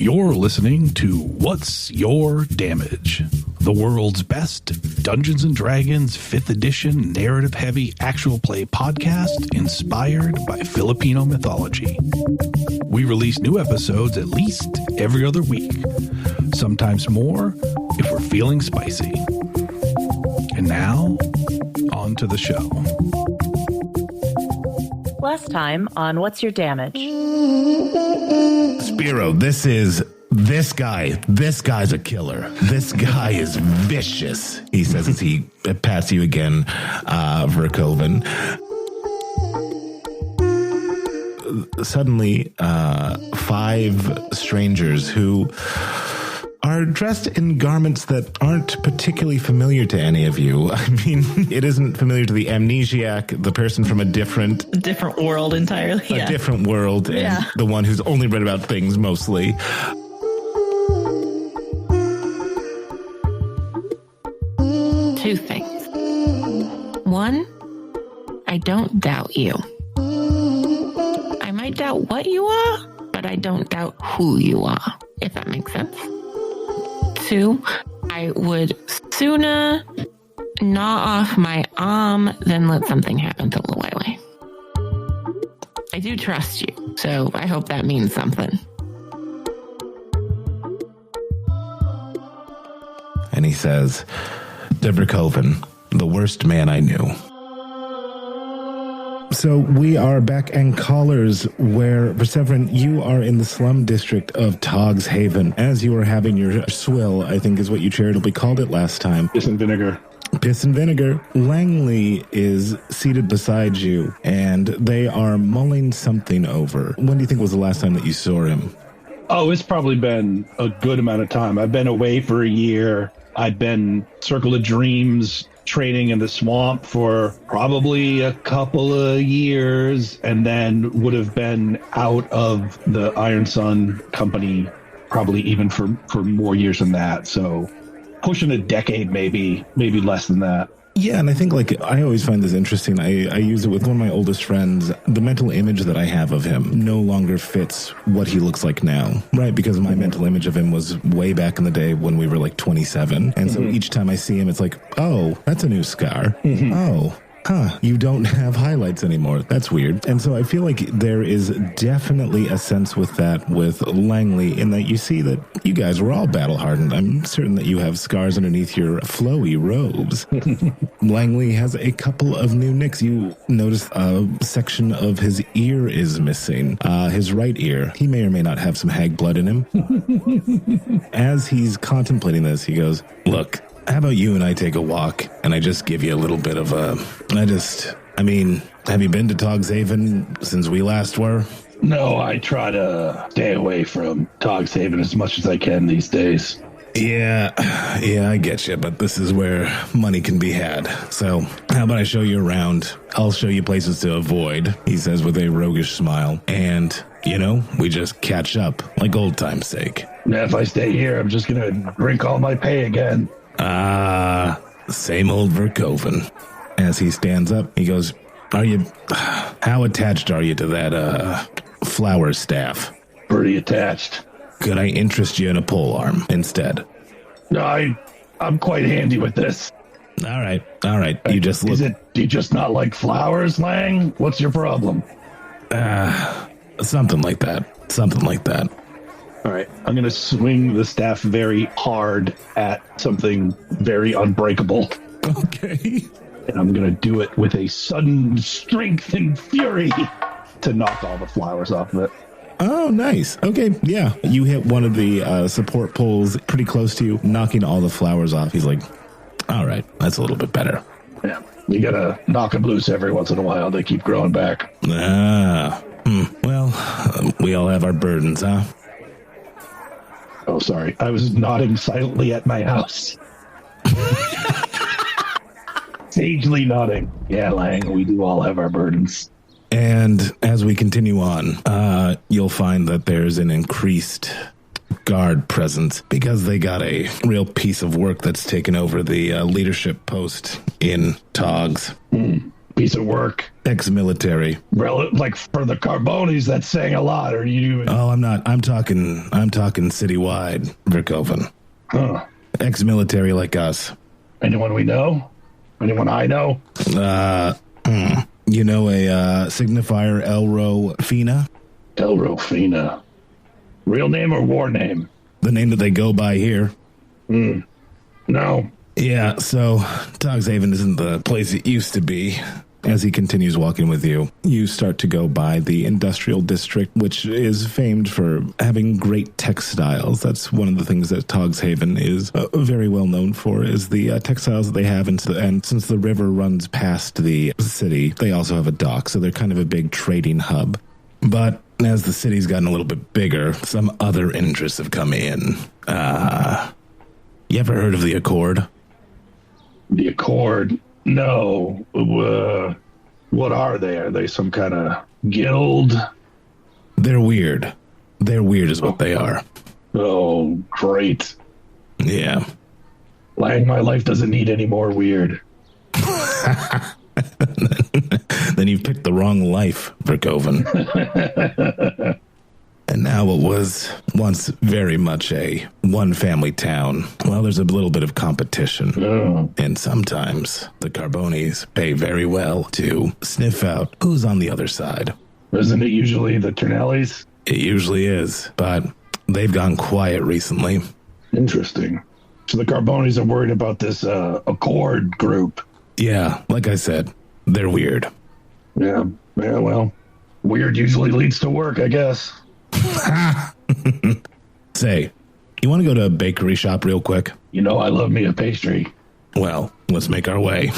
You're listening to What's Your Damage? The world's best Dungeons & Dragons 5th edition narrative-heavy actual play podcast inspired by Filipino mythology. We release new episodes at least every other week, sometimes more if we're feeling spicy. And now, on to the show. Last time on What's Your Damage? Spiro, this guy's a killer. This guy is vicious, he says as he pats you again, Verceveron. Suddenly, 5 strangers who are dressed in garments that aren't particularly familiar to any of you. I mean, it isn't familiar to the amnesiac, the person from a different world entirely. A different world, and the one who's only read about things mostly. Two things. One, I don't doubt you. I might doubt what you are, but I don't doubt who you are, if that makes sense. 2, I would sooner gnaw off my arm than let something happen to Luwele. I do trust you, so I hope that means something. And he says, Verceveron, the worst man I knew. So we are back and callers where, Verceveron, you are in the slum district of Togs Haven. As you are having your swill, I think is what you charitably called it last time. Piss and vinegar. Piss and vinegar. Langley is seated beside you, and they are mulling something over. When do you think was the last time that you saw him? Oh, it's probably been a good amount of time. I've been away for a year. I've been Circle of Dreams training in the swamp for probably a couple of years, and then would have been out of the Iron Sun company probably even for more years than that. So pushing a decade, maybe less than that. Yeah, and I think, I always find this interesting. I use it with one of my oldest friends. The mental image that I have of him no longer fits what he looks like now, right? Because my mental image of him was way back in the day when we were 27. And so each time I see him, it's like, oh, that's a new scar. Oh, you don't have highlights anymore. That's weird. And so I feel like there is definitely a sense with that with Langley, in that you see that you guys were all battle hardened. I'm certain that you have scars underneath your flowy robes. Langley has a couple of new nicks. You notice a section of his ear is missing. His right ear. He may or may not have some hag blood in him. As he's contemplating this, he goes, look, how about you and I take a walk, and I just give you a little bit of have you been to Togs Haven since we last were? No, I try to stay away from Togs Haven as much as I can these days. Yeah, I get you, but this is where money can be had. So how about I show you around? I'll show you places to avoid, he says with a roguish smile. And, we just catch up, like old time's sake. Now, if I stay here, I'm just going to drink all my pay again. Same old Verceveron. As he stands up, he goes, how attached are you to that, flower staff? Pretty attached. Could I interest you in a polearm instead? No, I'm quite handy with this. All right. You just look. Do you just not like flowers, Lang? What's your problem? Something like that. All right, I'm going to swing the staff very hard at something very unbreakable. Okay. And I'm going to do it with a sudden strength and fury to knock all the flowers off of it. Oh, nice. Okay, yeah. You hit one of the support poles pretty close to you, knocking all the flowers off. He's like, all right, that's a little bit better. Yeah, you got to knock them loose every once in a while. They keep growing back. Well, we all have our burdens, huh? Oh, sorry. I was nodding silently at my house. Sagely nodding. Yeah, Lang, we do all have our burdens. And as we continue on, you'll find that there's an increased guard presence because they got a real piece of work that's taken over the leadership post in Togs. piece of work. Ex-military. Like for the Carbonis, that's saying a lot. Or you? Oh, I'm not. I'm talking citywide, Verceveron. Huh. Ex-military like us. Anyone we know? Anyone I know? You know a signifier Elro Fina? Elro Fina. Real name or war name? The name that they go by here. No. Yeah, so Togshaven isn't the place it used to be. As he continues walking with you, you start to go by the industrial district, which is famed for having great textiles. That's one of the things that Togshaven is very well known for, is the textiles that they have. And since the river runs past the city, they also have a dock, so they're kind of a big trading hub. But as the city's gotten a little bit bigger, some other interests have come in. You ever heard of the Accord? The Accord? No. What are they? Are they some kind of guild? They're weird. They're weird is what they are. Oh, great. Yeah. My life doesn't need any more weird. Then you've picked the wrong life, Verceveron. And now what was once very much a one-family town, well, there's a little bit of competition. Oh. And sometimes the Carbonis pay very well to sniff out who's on the other side. Isn't it usually the Ternellis? It usually is, but they've gone quiet recently. Interesting. So the Carbonis are worried about this Accord group. Yeah, like I said, they're weird. Yeah, well, weird usually leads to work, I guess. Say, you want to go to a bakery shop real quick? You know I love me a pastry. Well, let's make our way.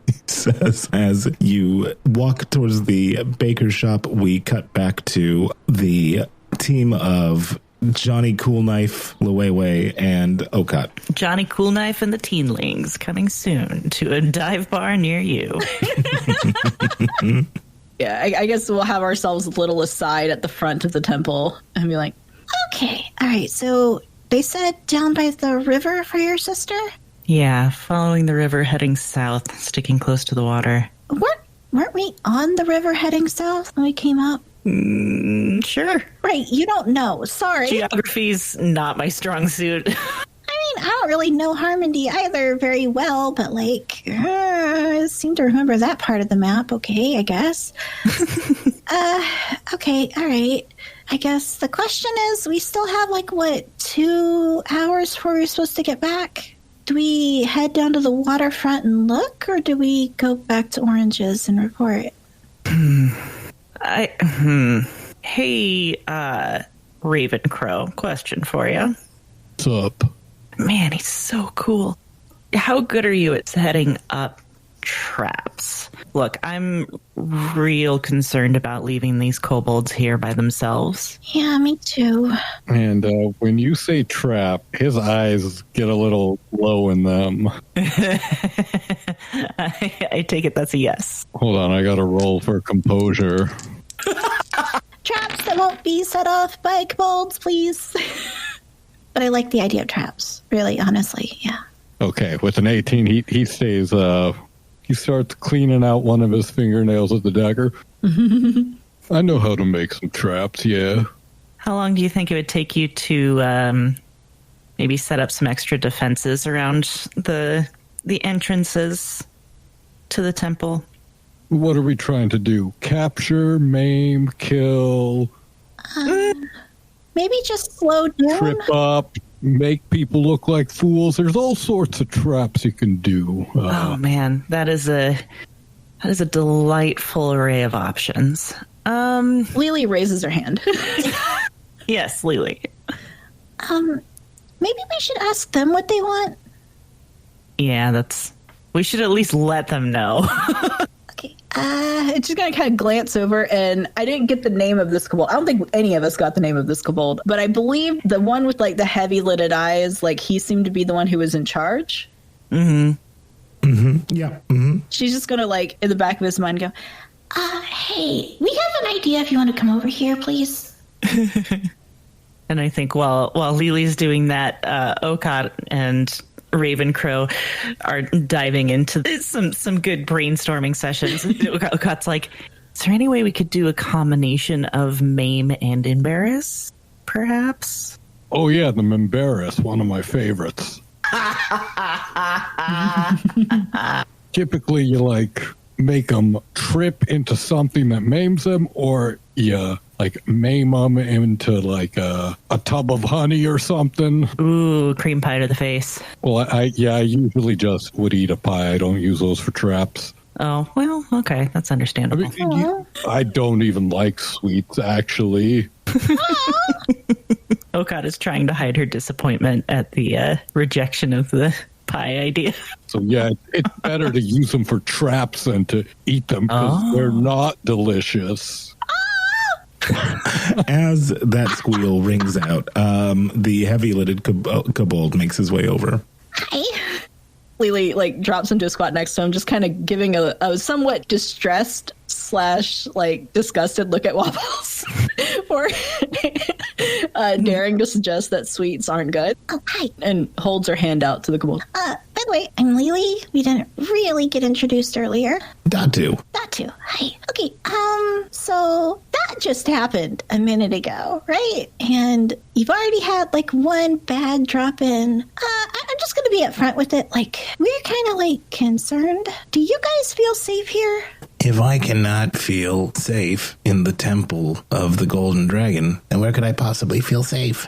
He says as you walk towards the baker shop, we cut back to the team of Johnny Coolknife, Luwewe, and Okat. Johnny Coolknife and the Teenlings coming soon to a dive bar near you. Yeah, I guess we'll have ourselves a little aside at the front of the temple and be like, okay, all right, so they said down by the river for your sister? Yeah, following the river heading south, sticking close to the water. Weren't we on the river heading south when we came up? Sure. Right, you don't know. Sorry. Geography's not my strong suit. I don't really know Harmony either very well, but I seem to remember that part of the map. Okay, I guess. Okay, all right. I guess the question is, we still have 2 hours before we're supposed to get back? Do we head down to the waterfront and look, or do we go back to Oranges and report? Hey, Ravencrow, question for you. What's up? Man, he's so cool. How good are you at setting up traps? Look, I'm real concerned about leaving these kobolds here by themselves. Yeah, me too. And when you say trap, his eyes get a little low in them. I take it that's a yes. Hold on, I gotta roll for composure. Traps that won't be set off by kobolds, please. But I like the idea of traps, really, honestly, yeah. Okay, with an 18, he stays, he starts cleaning out one of his fingernails with the dagger. I know how to make some traps, yeah. How long do you think it would take you to maybe set up some extra defenses around the entrances to the temple? What are we trying to do? Capture, maim, kill? Maybe just slow down. Trip up, make people look like fools. There's all sorts of traps you can do. Oh man, that is a delightful array of options. Lily raises her hand. Yes, Lily. Maybe we should ask them what they want. Yeah, we should at least let them know. Okay. It's just gonna kind of glance over, and I didn't get the name of this kobold. I don't think any of us got the name of this kobold, but I believe the one with the heavy lidded eyes, he seemed to be the one who was in charge. Yeah. She's just gonna in the back of his mind go, Hey, we have an idea if you want to come over here, please. And I think while Lily's doing that, Okat and Ravencrow are diving into some good brainstorming sessions. Okat's like, is there any way we could do a combination of maim and embarrass, perhaps? Oh, yeah, the Membarrass, one of my favorites. Typically, you, like, make them trip into something that maims them, or you, like, maim them into, like, a tub of honey or something. Ooh, cream pie to the face. Well, I usually just would eat a pie. I don't use those for traps. Oh, well, okay. That's I understandable. mean, I don't even like sweets, actually. Okat is trying to hide her disappointment at the rejection of the pie idea. So, yeah, it's better to use them for traps than to eat them because they're not delicious. As that squeal rings out, the heavy-lidded kobold makes his way over. Hi. Lily like drops into a squat next to him, just kind of giving a somewhat distressed / like disgusted look at Wobbles for daring to suggest that sweets aren't good. Oh, hi. And holds her hand out to the kobold. By the way, I'm Lily. We didn't really get introduced earlier. Datu. Datu. Hi. Okay, so that just happened a minute ago, right? And you've already had, like, one bad drop-in. I'm just gonna be upfront with it. Like, we're kind of, like, concerned. Do you guys feel safe here? If I cannot feel safe in the temple of the Golden Dragon, then where could I possibly feel safe?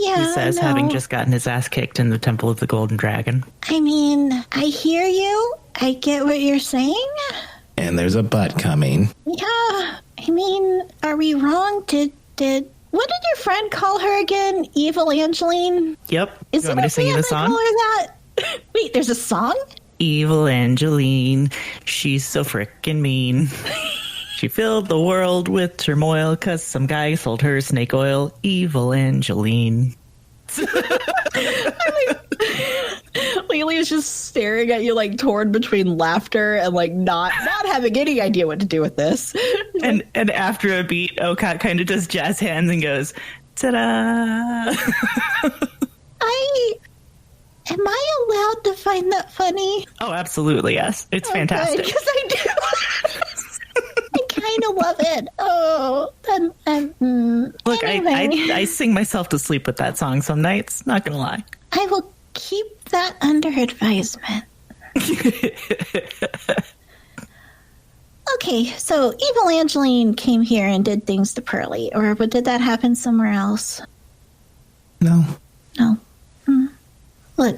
Yeah, He says, no. having just gotten his ass kicked in the Temple of the Golden Dragon. I mean, I hear you. I get what you're saying. And there's a butt coming. Yeah, I mean, are we wrong? Did what did your friend call her again? Evil Angeline? Yep. Is You it want me to sing you the okay if I song? call her that? Wait, there's a song? Evil Angeline, she's so frickin' mean. She filled the world with turmoil because some guy sold her snake oil. Evil Angeline. Lily is just staring at you, like, torn between laughter and, like, not having any idea what to do with this. And after a beat, Okat kind of does jazz hands and goes, ta-da! Am I allowed to find that funny? Oh, absolutely, yes. It's fantastic. Because I do. I kind of love it. Oh, Look, anyway. I sing myself to sleep with that song some nights, not gonna lie. I will keep that under advisement. Okay, so Evil Angeline came here and did things to Pearly, or did that happen somewhere else? No. No. Look,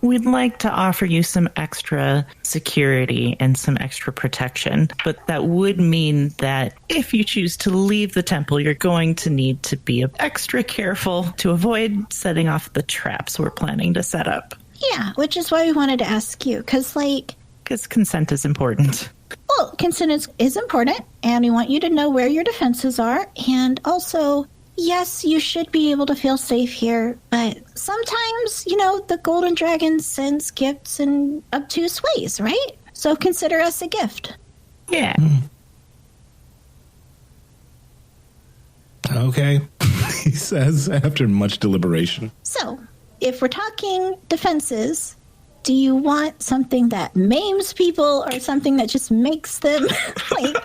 We'd like to offer you some extra security and some extra protection, but that would mean that if you choose to leave the temple, you're going to need to be extra careful to avoid setting off the traps we're planning to set up. yeah, which is why we wanted to ask you, because, like, Because consent is important. well, consent is important, and we want you to know where your defenses are, and also, yes, you should be able to feel safe here, but sometimes, the Golden Dragon sends gifts in obtuse ways, right? So consider us a gift. Yeah. Okay, he says after much deliberation. So, if we're talking defenses, do you want something that maims people or something that just makes them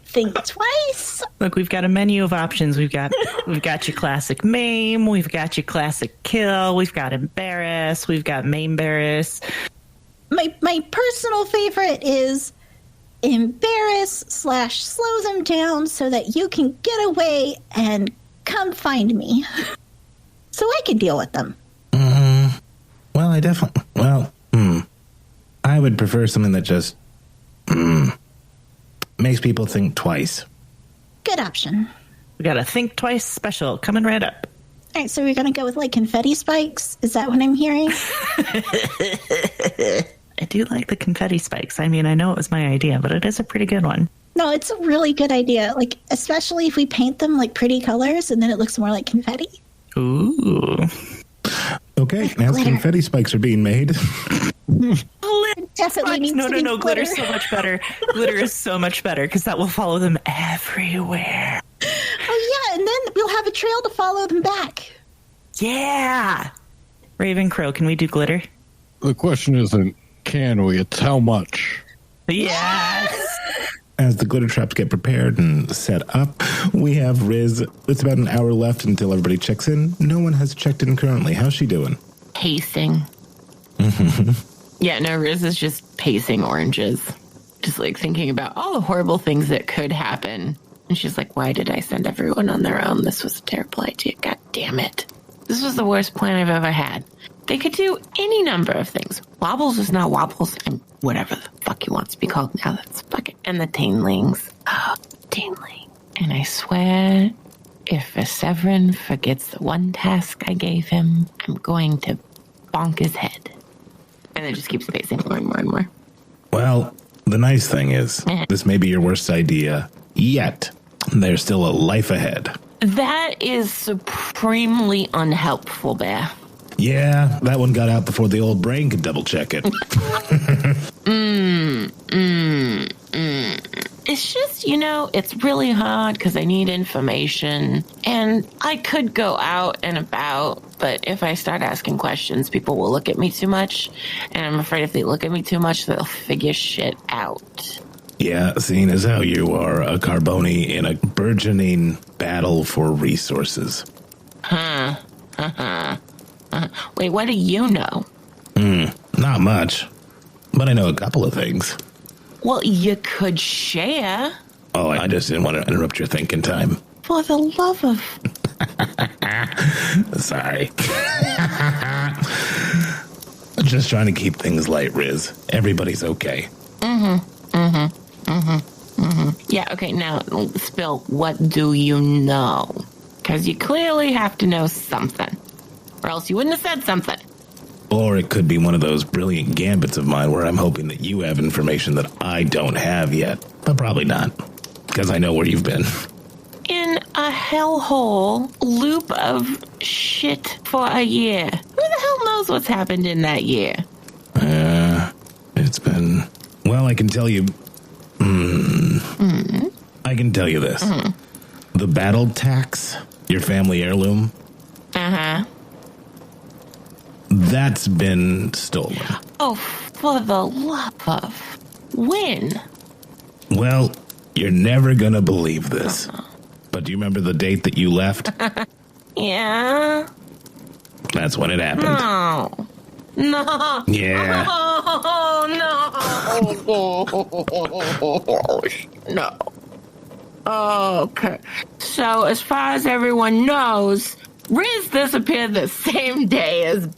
think twice? Look, we've got a menu of options. We've got your classic maim, we've got your classic kill, we've got embarrass, we've got maimbarrass. My personal favorite is embarrass / slow them down so that you can get away and come find me. So I can deal with them. Well, I would prefer something that just makes people think twice. Good option. We got a think twice special coming right up. All right, so we're going to go with, like, confetti spikes? Is that what I'm hearing? I do like the confetti spikes. I mean, I know it was my idea, but it is a pretty good one. No, it's a really good idea. Like, especially if we paint them, like, pretty colors and then it looks more like confetti. Ooh. Okay, as Glitter. confetti spikes are being made. Definitely needs No, to be glitter's glitter. so much better. Glitter is so much better because that will follow them everywhere. Oh, yeah, and then we'll have a trail to follow them back. Yeah. Ravencrow, can we do glitter? The question isn't can we, it's how much. Yes. As the glitter traps get prepared and set up, we have Rizz. It's about an hour left until everybody checks in. No one has checked in currently. How's she doing? Pacing. Yeah, no, Rizz is just pacing oranges. Just like thinking about all the horrible things that could happen. And she's like, why did I send everyone on their own? This was a terrible idea. God damn it. This was the worst plan I've ever had. They could do any number of things. Wobbles is not Wobbles, and whatever the fuck he wants to be called now. That's fucking. And the Tainlings. Oh, Tainling. And I swear, if Verceveron forgets the one task I gave him, I'm going to bonk his head. And it just keeps pacing more and more and more. Well, the nice thing is, this may be your worst idea yet. There's still a life ahead. That is supremely unhelpful, Bear. Yeah, that one got out before the old brain could double check it. It's just, it's really hard because I need information. And I could go out and about, but if I start asking questions, people will look at me too much. And I'm afraid if they look at me too much, they'll figure shit out. Yeah, seeing as how you are a Carboni in a burgeoning battle for resources. Wait, what do you know? Not much, but I know a couple of things. Well, you could share. Oh, I just didn't want to interrupt your thinking time. For the love of... Sorry. Just trying to keep things light, Rizz. Everybody's okay. Yeah, okay, now spill, what do you know? Because you clearly have to know something. Or else you wouldn't have said something. Or it could be one of those brilliant gambits of mine where I'm hoping that you have information that I don't have yet. But probably not. Because I know where you've been. In a hellhole loop of shit for a year. Who the hell knows what's happened in that year? It's been... Well, I can tell you... I can tell you this. The battle tax, your family heirloom... That's been stolen. Oh, for the love of... When? Well, you're never gonna believe this. But do you remember the date that you left? Yeah? That's when it happened. No. Yeah. No. Okay. So, as far as everyone knows, Rizz disappeared the same day as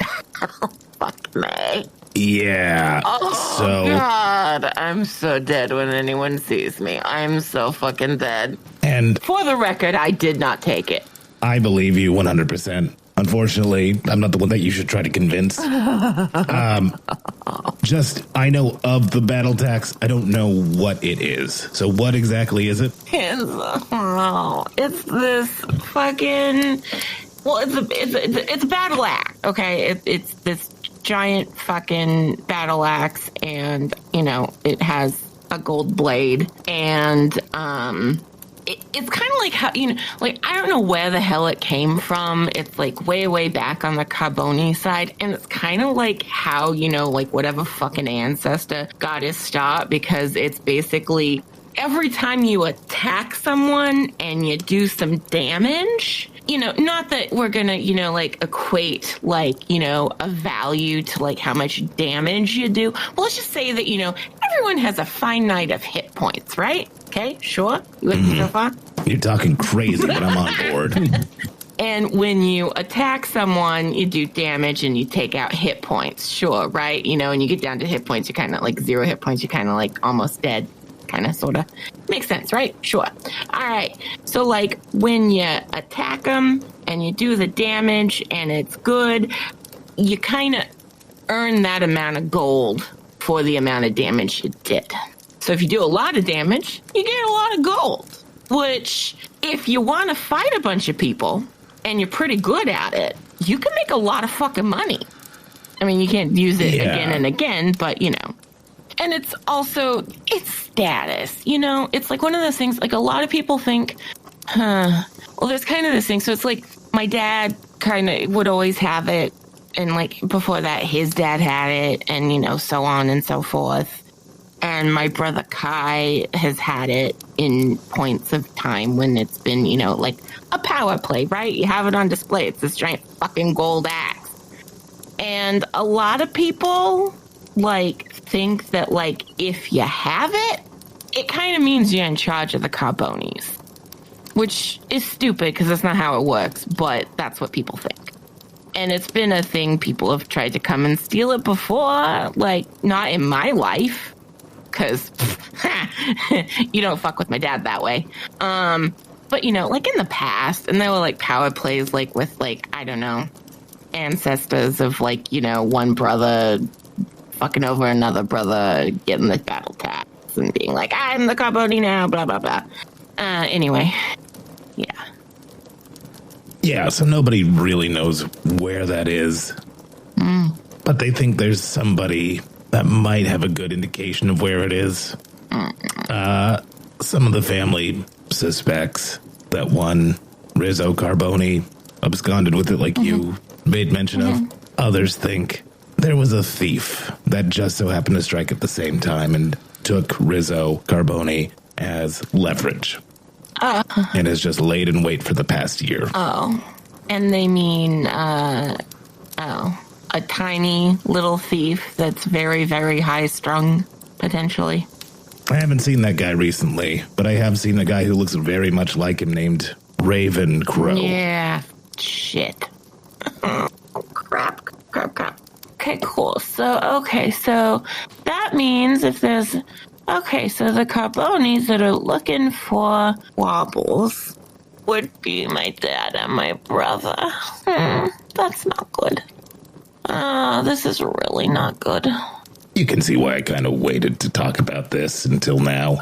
Fuck me. Yeah. Oh, God. I'm so dead when anyone sees me. I'm so fucking dead. And for the record, I did not take it. I believe you 100%. Unfortunately, I'm not the one that you should try to convince. Just, I know of the battle tax. I don't know what it is. So what exactly is it? It's this fucking... Well, it's a battle axe, okay? It's this giant fucking battle axe, and, it has a gold blade, and, it's kind of like how, I don't know where the hell it came from. It's like way, way back on the Carboni side. And it's kind of like how, whatever fucking ancestor got his start, because it's basically every time you attack someone and you do some damage, not that we're going to, equate, a value to, how much damage you do. Well, let's just say that, everyone has a finite of hit points, right? Okay, sure. You with me so far? You're talking crazy, but I'm on board. And when you attack someone, you do damage and you take out hit points. Sure, right? And you get down to hit points, you're kind of 0 hit points, you're kind of almost dead. Kind of, sort of. Makes sense, right? Sure. All right. So, when you attack them and you do the damage and it's good, you kind of earn that amount of gold for the amount of damage you did. So if you do a lot of damage, you get a lot of gold, which if you want to fight a bunch of people and you're pretty good at it, you can make a lot of fucking money. I mean, you can't use it again and again, but, And it's also, it's status, It's like one of those things, a lot of people think, well, there's kind of this thing. So it's like my dad kind of would always have it. And, like, before that, his dad had it, and, you know, so on and so forth. And my brother Kai has had it in points of time when it's been, you know, like a power play, right? You have it on display. It's this giant fucking gold axe. And a lot of people, like, think that, like, if you have it, it kind of means you're in charge of the Carbonis. Which is stupid because that's not how it works, but that's what people think. And it's been a thing. People have tried to come and steal it before, like, not in my life. Because you don't fuck with my dad that way. But, you know, like in the past, and there were like power plays, like with like, I don't know, ancestors of like, you know, one brother fucking over another brother, getting the battle tax and being like, I'm the Carboni now, blah, blah, blah. Anyway, yeah. Yeah, so nobody really knows where that is. But they think there's somebody that might have a good indication of where it is. Some of the family suspects that one Rizzo Carboni absconded with it like you made mention of. Others think there was a thief that just so happened to strike at the same time and took Rizzo Carboni as leverage. And has just laid in wait for the past year. Oh. And they mean, a tiny little thief that's very, very high strung, potentially. I haven't seen that guy recently, but I have seen a guy who looks very much like him named Raven Crow. Yeah, shit. Crap. Okay, cool. So that means if there's... Okay, so the Carbonis that are looking for wobbles would be my dad and my brother. That's not good. This is really not good. You can see why I kind of waited to talk about this until now.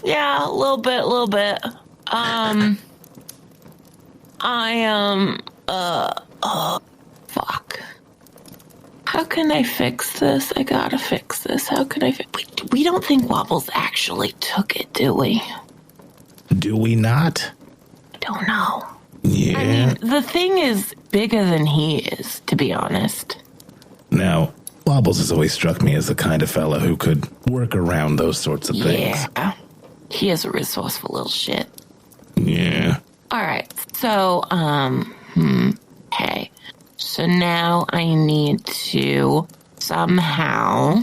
Yeah, a little bit. Fuck. How can I fix this? I gotta fix this. How can I Wait, we don't think Wobbles actually took it, do we? Do we not? I don't know. Yeah. I mean, the thing is bigger than he is, to be honest. Now, Wobbles has always struck me as the kind of fella who could work around those sorts of things. Yeah. He is a resourceful little shit. Yeah. All right. So, okay. So now I need to somehow...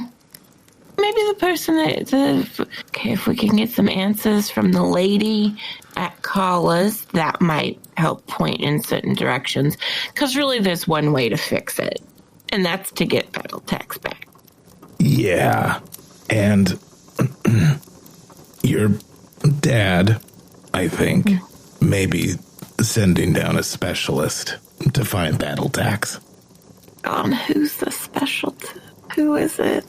Maybe the person okay, if we can get some answers from the lady at Carla's, that might help point in certain directions. Because really there's one way to fix it. And that's to get battle tax back. Yeah. And your dad, I think, may be sending down a specialist to find battle tax. Who's the specialist? Who is it?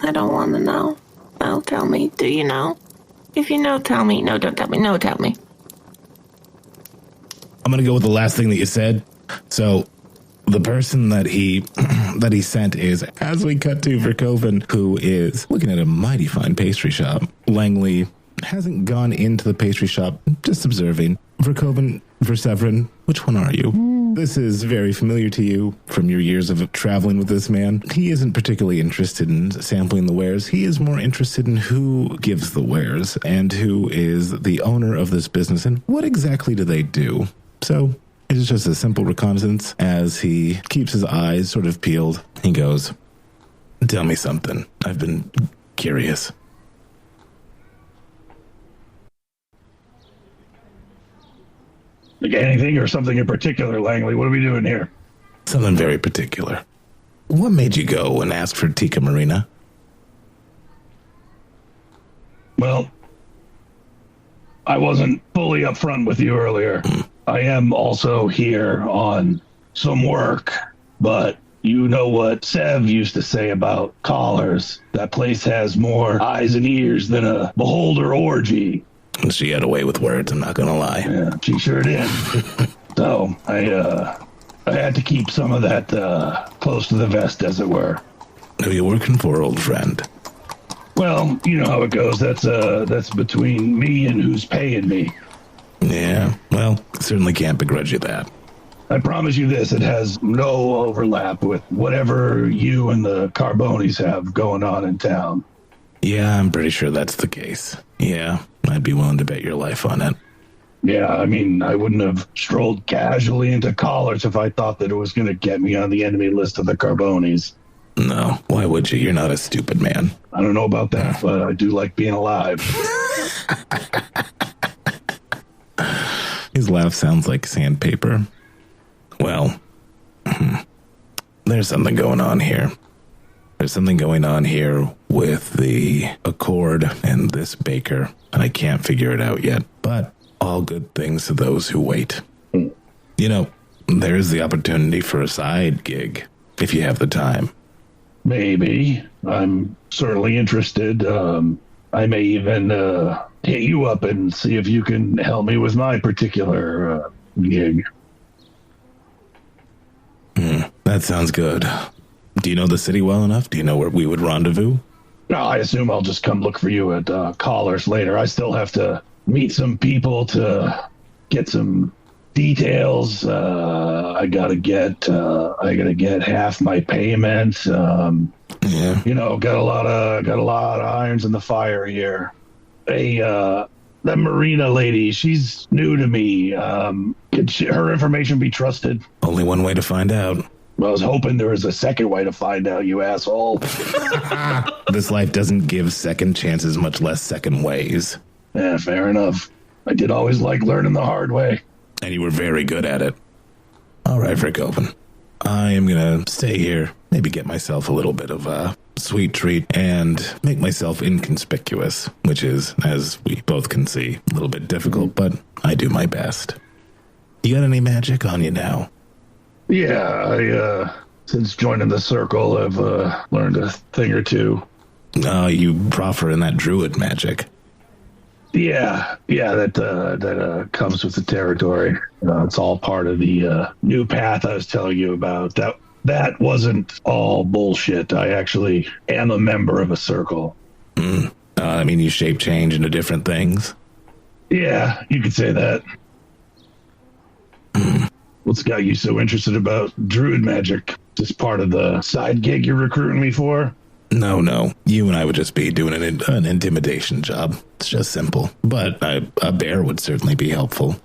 I don't want to know. No, tell me. Do you know? If you know, tell me. No, don't tell me. No, tell me. I'm going to go with the last thing that you said. So the person that he sent is, as we cut to Vercoven, who is looking at a mighty fine pastry shop. Langley hasn't gone into the pastry shop, just observing. Vercoven, Verceveron, which one are you? This is very familiar to you from your years of traveling with this man. He isn't particularly interested in sampling the wares. He is more interested in who gives the wares and who is the owner of this business and what exactly do they do. So it is just a simple reconnaissance as he keeps his eyes sort of peeled. He goes, tell me something. I've been curious. Like anything or something in particular, Langley? What are we doing here? Something very particular. What made you go and ask for Tika Marina? Well, I wasn't fully upfront with you earlier. I am also here on some work, but you know what Sev used to say about collars. That place has more eyes and ears than a beholder orgy. She had a way with words, I'm not going to lie. Yeah, she sure did. So I had to keep some of that close to the vest, as it were. Who are you working for, old friend? Well, you know how it goes. That's between me and who's paying me. Yeah, well, certainly can't begrudge you that. I promise you this, it has no overlap with whatever you and the Carbonis have going on in town. Yeah, I'm pretty sure that's the case. Yeah, I'd be willing to bet your life on it. Yeah, I mean, I wouldn't have strolled casually into Collars if I thought that it was going to get me on the enemy list of the Carbonis. No, why would you? You're not a stupid man. I don't know about that, but I do like being alive. His laugh sounds like sandpaper. Well, there's something going on here. There's something going on here with the Accord and this baker, and I can't figure it out yet. But all good things to those who wait. You know, there's the opportunity for a side gig, if you have the time. Maybe. I'm certainly interested. I may even hit you up and see if you can help me with my particular gig. That sounds good. Do you know the city well enough? Do you know where we would rendezvous? No, I assume I'll just come look for you at Collars later. I still have to meet some people to get some details. I gotta get half my payment. Yeah. You know, got a lot of irons in the fire here. That Marina lady, she's new to me. Could her information be trusted? Only one way to find out. I was hoping there was a second way to find out, you asshole. This life doesn't give second chances, much less second ways. Yeah, fair enough. I did always like learning the hard way. And you were very good at it. All right, Verceveron. I am going to stay here, maybe get myself a little bit of a sweet treat, and make myself inconspicuous, which is, as we both can see, a little bit difficult, but I do my best. You got any magic on you now? Yeah, since joining the circle, I've learned a thing or two. You proffer in that druid magic. Yeah, that comes with the territory. It's all part of the new path I was telling you about. That wasn't all bullshit. I actually am a member of a circle. I mean, you shape change into different things? Yeah, you could say that. What's got you so interested about druid magic? Just part of the side gig you're recruiting me for? No. You and I would just be doing an intimidation job. It's just simple. But a bear would certainly be helpful.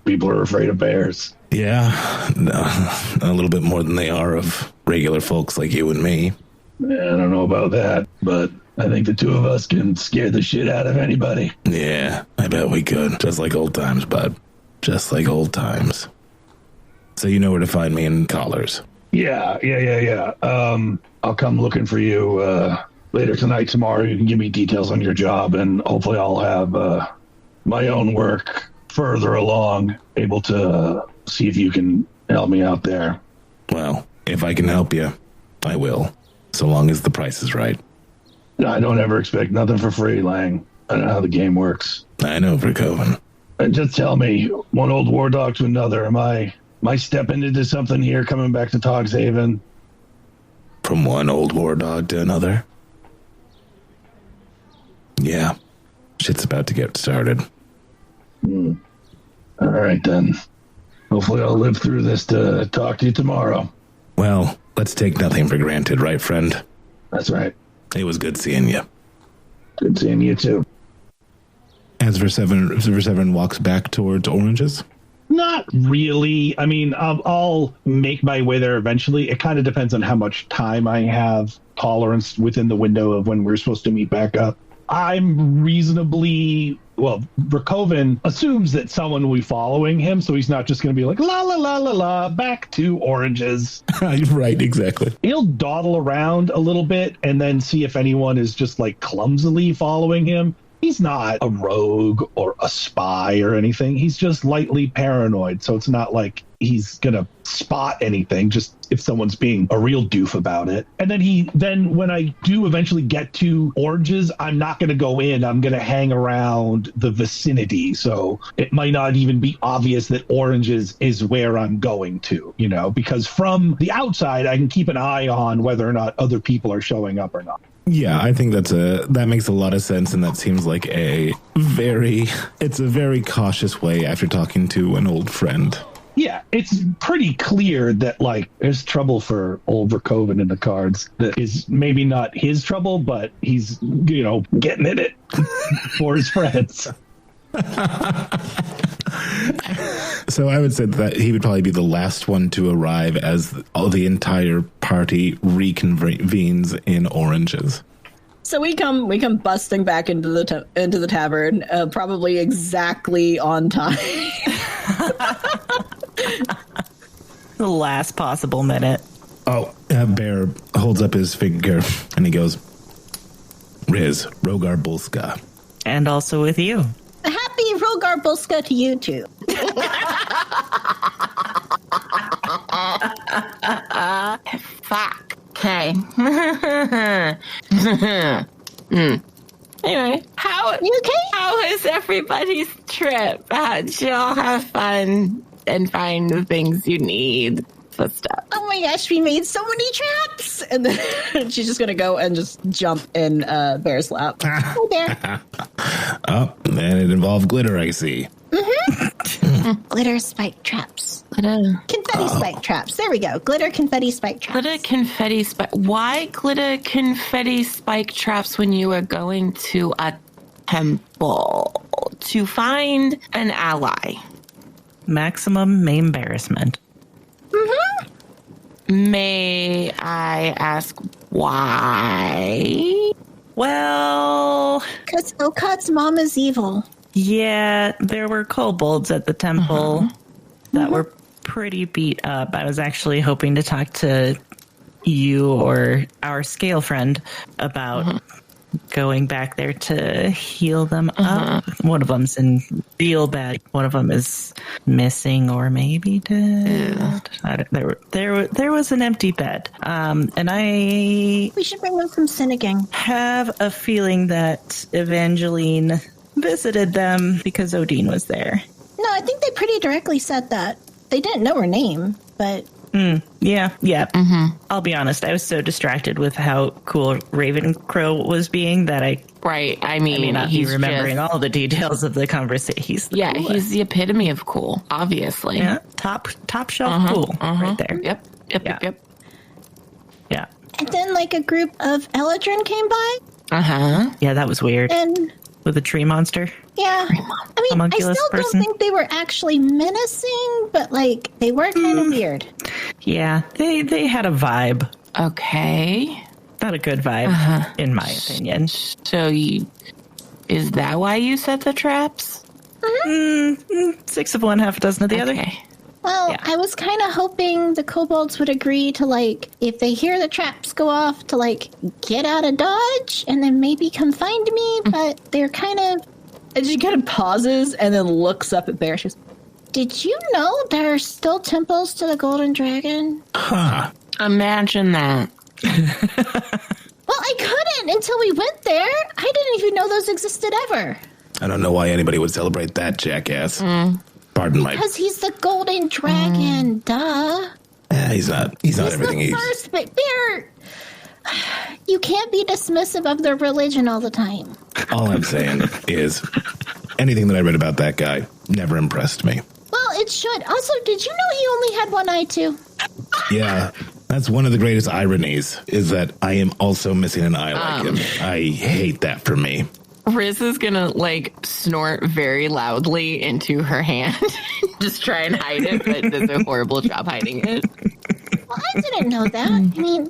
People are afraid of bears. Yeah, no, a little bit more than they are of regular folks like you and me. Yeah, I don't know about that, but I think the two of us can scare the shit out of anybody. Yeah, I bet we could. Just like old times, bud. Just like old times. So you know where to find me in Collars. Yeah. I'll come looking for you later tonight, tomorrow. You can give me details on your job, and hopefully I'll have my own work further along, able to see if you can help me out there. Well, if I can help you, I will, so long as the price is right. I don't ever expect nothing for free, Lang. I don't know how the game works. I know, Verceveron. And just tell me, one old war dog to another, am I stepping into something here, coming back to Togshaven? From one old war dog to another? Yeah, shit's about to get started. All right, then. Hopefully I'll live through this to talk to you tomorrow. Well, let's take nothing for granted, right, friend? That's right. It was good seeing you. Good seeing you, too. As Verceveron walks back towards Oranges? Not really. I mean, I'll make my way there eventually. It kind of depends on how much time I have tolerance within the window of when we're supposed to meet back up. I'm reasonably... Well, Verceveron assumes that someone will be following him, so he's not just going to be like, la, la, la, la, la, back to Oranges. Right, exactly. He'll dawdle around a little bit and then see if anyone is just, like, clumsily following him. He's not a rogue or a spy or anything. He's just lightly paranoid, so it's not like he's going to spot anything, just if someone's being a real doof about it. And then when I do eventually get to Oranges, I'm not going to go in. I'm going to hang around the vicinity, so it might not even be obvious that Oranges is where I'm going to, you know, because from the outside, I can keep an eye on whether or not other people are showing up or not. Yeah, I think that makes a lot of sense, and that seems like it's a very cautious way after talking to an old friend. Yeah, it's pretty clear that, like, there's trouble for old Verceveron in the cards. That is maybe not his trouble, but he's, getting in it for his friends. So I would say that he would probably be the last one to arrive as the entire party reconvenes in Oranges. So we come busting back into the tavern, probably exactly on time. The last possible minute. Oh, Bear holds up his finger and he goes, Rizz, Rogar Bulska. And also with you. Happy Rogar Bulska to you too. Fuck. Okay. Anyway, how was everybody's trip? Did you all have fun and find the things you need for stuff? Oh my gosh, we made so many traps! And then she's just gonna go and just jump in Bear's lap. Hi, Bear. Oh, and it involved glitter, I see. Glitter spike traps. Glitter Confetti spike traps. There we go. Glitter confetti spike traps. confetti spike. Why glitter confetti spike traps when you are going to a temple to find an ally? Maximum embarrassment. May I ask why? Well, Because Okad's mom is evil. yeah, there were kobolds at the temple that were pretty beat up. I was actually hoping to talk to you or our scale friend about going back there to heal them up. One of them's in real bad. One of them is missing or maybe dead. There was an empty bed. And I We should bring them some Siniging. have a feeling that Evangeline visited them because Odin was there. No, I think they pretty directly said that. They didn't know her name, but Yeah. I'll be honest. I was so distracted with how cool Ravencrow was being that I may not be remembering all the details of the conversation. He's the epitome of cool, obviously. yeah, top shelf cool right there. Yep. Yeah. and then like a group of Eladrin came by, Yeah, that was weird. and With a tree monster. yeah, I mean, I Homunculus still person? don't think they were actually menacing, but like they were kind of weird. Yeah, they had a vibe. Okay. Not a good vibe, in my opinion. So is that why you set the traps? 6 of one, half a dozen of the other. Okay. Well, Yeah. I was kind of hoping the kobolds would agree to, like, if they hear the traps go off, to, like, get out of Dodge and then maybe come find me, but they're kind of... And she kind of pauses and then looks up at Bear. She goes, Did you know there are still temples to the Golden Dragon? Huh. Imagine that. Well, I couldn't until we went there. I didn't even know those existed ever. I don't know why anybody would celebrate that jackass. Pardon my... Because he's the Golden Dragon, duh. He's not everything the he's... first, but Bear... You can't be dismissive of their religion all the time. All I'm saying is anything that I read about that guy never impressed me. Well, it should. Also, did you know he only had one eye, too? Yeah, that's one of the greatest ironies, is that I am also missing an eye like him. I hate that for me. Rizz is gonna snort very loudly into her hand, just try and hide it, but does a horrible job hiding it. Well, I didn't know that. I mean,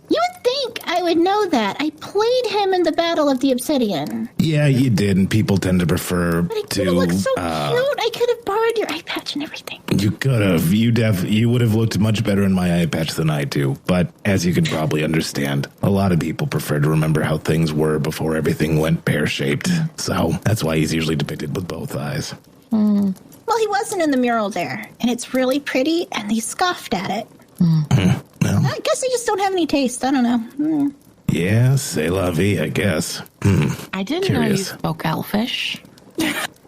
you would think I would know that. I played him in the Battle of the Obsidian. Yeah, you did, and people tend to prefer But it to... looked so cute. I could have borrowed your eye patch and everything. You could have. You would have looked much better in my eye patch than I do. But as you can probably understand, a lot of people prefer to remember how things were before everything went pear-shaped. So that's why he's usually depicted with both eyes. Well, he wasn't in the mural there, and it's really pretty, and they scoffed at it. Well, I guess they just don't have any taste. I don't know. yeah, c'est la vie, I guess. I didn't know you Curious. spoke Elfish.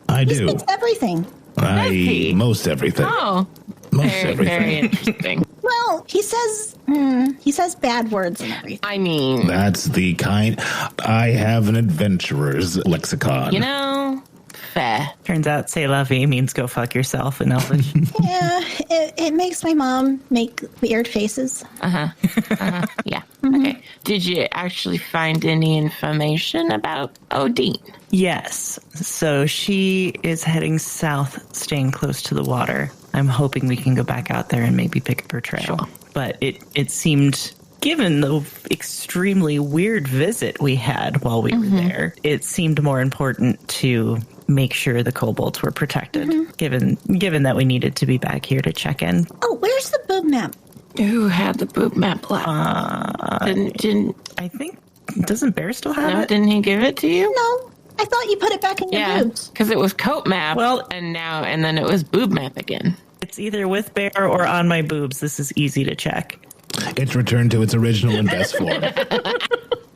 I He do. speaks everything. Most everything. Oh, Most very, everything. very interesting. Well, he says bad words and everything. I mean, That's the kind... I have an adventurer's lexicon. Fair. Turns out "c'est la vie" means "go fuck yourself" in Elvish. Yeah, it makes my mom make weird faces. Yeah. Okay. Did you actually find any information about Odine? Yes. So she is heading south, staying close to the water. I'm hoping we can go back out there and maybe pick up her trail. Sure. But it seemed, given the extremely weird visit we had while we were there, it seemed more important to make sure the kobolds were protected, given that we needed to be back here to check in. Oh, where's the boob map? Who had the boob map left? Didn't I think, doesn't Bear still have it? didn't he give it to you? No, I thought you put it back in your Yeah, boobs. because it was coat map. Well- and then it was boob map again. It's either with Bear or on my boobs. This is easy to check. It's returned to its original and best form.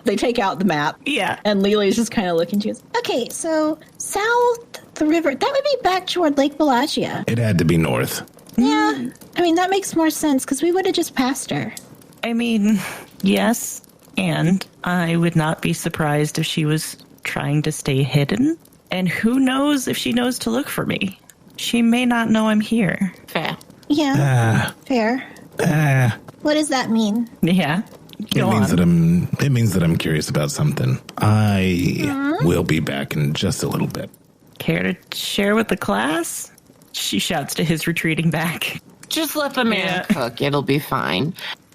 They take out the map. Yeah. And Lily's just kind of looking to us. Okay, so south the river, that would be back toward Lake Bellagio. It had to be north. Yeah, I mean, that makes more sense because we would have just passed her. I mean, yes, and I would not be surprised if she was trying to stay hidden. And who knows if she knows to look for me. She may not know I'm here. Fair. Yeah, fair. What does that mean? Yeah. It means that I'm curious about something. I will be back in just a little bit. Care to share with the class? She shouts to his retreating back. Just let the man cook. It'll be fine.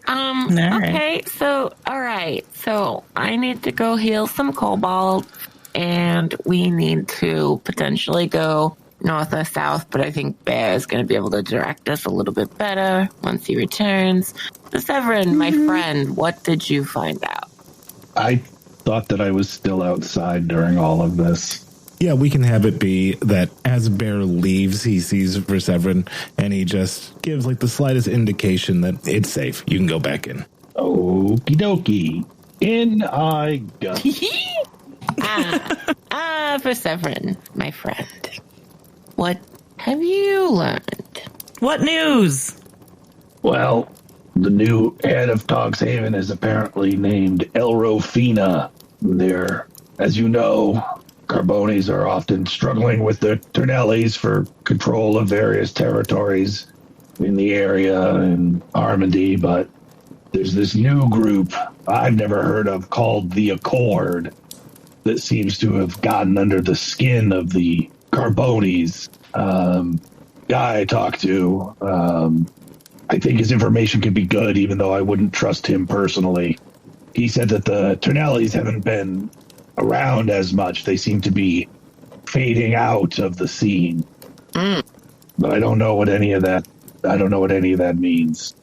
right. Okay, so, all right. So I need to go heal some kobolds, and we need to potentially go north or south, but I think Bear is going to be able to direct us a little bit better once he returns. Verceveron, my friend, what did you find out? I thought that I was still outside during all of this. Yeah, we can have it be that as Bear leaves, he sees Verceveron, and he just gives like the slightest indication that it's safe. You can go back in. Okie dokie. In I go. Verceveron, my friend. What have you learned? What news? Well, the new head of Togshaven is apparently named Elrofina. They're, as you know, Carbonis are often struggling with the Turnellis for control of various territories in the area in Armandy, but there's this new group I've never heard of called the Accord that seems to have gotten under the skin of the Carbonis. Guy I talked to, I think his information could be good, even though I wouldn't trust him personally. He said that the Turnellis haven't been around as much. They seem to be fading out of the scene. But I don't know what any of that means.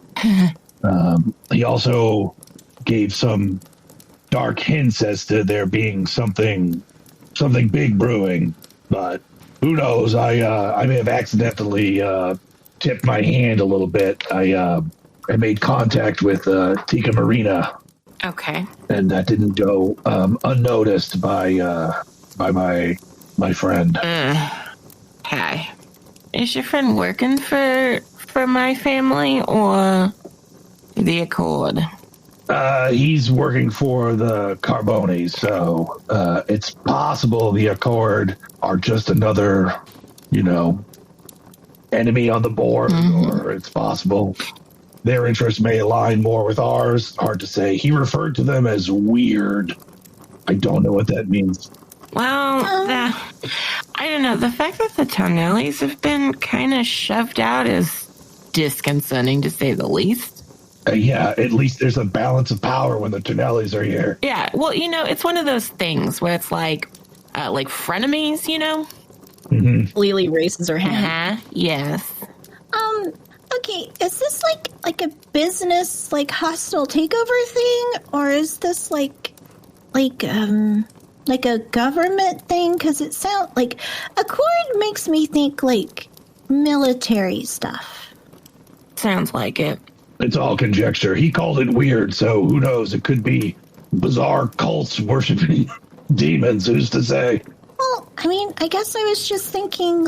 He also gave some dark hints as to there being something big brewing, but who knows? I may have accidentally tipped my hand a little bit. I made contact with Tika Marina. Okay. And that didn't go unnoticed by my friend. Hi. Is your friend working for my family or the Accord? He's working for the Carbonis, so it's possible the Accord are just another, enemy on the board, or it's possible their interests may align more with ours. Hard to say. He referred to them as weird. I don't know what that means. Well, I don't know. The fact that the Tonellis have been kind of shoved out is disconcerting, to say the least. Yeah, at least there's a balance of power when the Tonellis are here. Yeah, well, it's one of those things where it's like frenemies, Mm-hmm. Lily raises her hand. Yes. Okay, is this like a business hostile takeover thing, or is this like a government thing? Because it sounds like Accord makes me think like military stuff. Sounds like it. It's all conjecture. He called it weird, so who knows? It could be bizarre cults worshiping demons. Who's to say? Well, I mean, I guess I was just thinking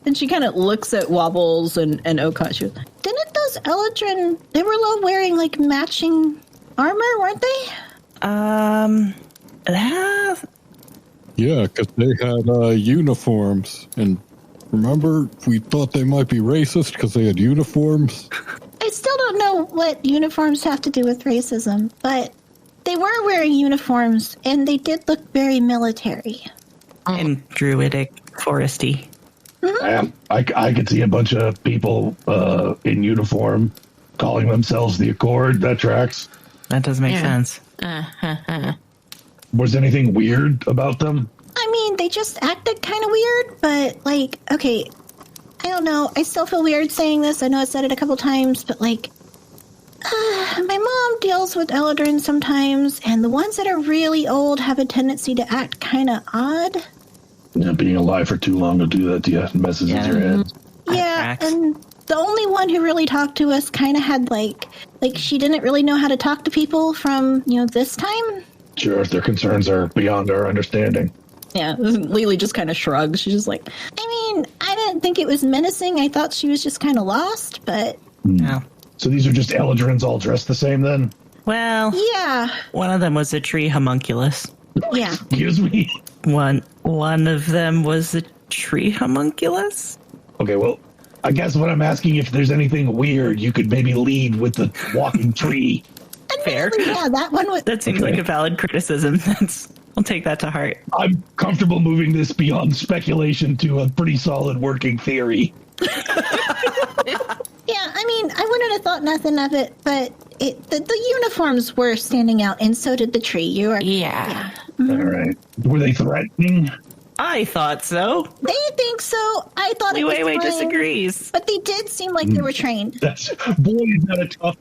And she kind of looks at Wobbles and Okot. She goes, didn't those Eldrin, they were all wearing matching armor, weren't they? Yeah, because they had uniforms. And remember, we thought they might be racist because they had uniforms. I still don't know what uniforms have to do with racism, but they were wearing uniforms, and they did look very military. And druidic, foresty. I could see a bunch of people in uniform calling themselves the Accord. That tracks. That does make sense. Was anything weird about them? I mean, they just acted kind of weird, but, like, okay, I don't know. I still feel weird saying this. I know I said it a couple times, but, like, my mom deals with Eldrin sometimes, and the ones that are really old have a tendency to act kind of odd. Yeah, being alive for too long will do that to you. It messes with your head. Yeah, and the only one who really talked to us kind of had, like she didn't really know how to talk to people from, this time. Sure, their concerns are beyond our understanding. Yeah, Lily just kind of shrugs. She's just like, I mean, I didn't think it was menacing. I thought she was just kind of lost, but... No. So these are just Eldrins all dressed the same then? Well, Yeah. one of them was a tree homunculus. Yeah. Excuse me? One of them was a tree homunculus? Okay, well, I guess what I'm asking, if there's anything weird, you could maybe lead with the walking tree. Fair. Yeah, that one was... That seems like a valid criticism. I'll take that to heart. I'm comfortable moving this beyond speculation to a pretty solid working theory. Yeah, I mean, I wouldn't have thought nothing of it, but the uniforms were standing out, and so did the tree. Yeah. All right. Were they threatening? I thought so. They think so. I thought it was Wait, fine, disagrees. but they did seem like they were trained. Boy, is that a tough,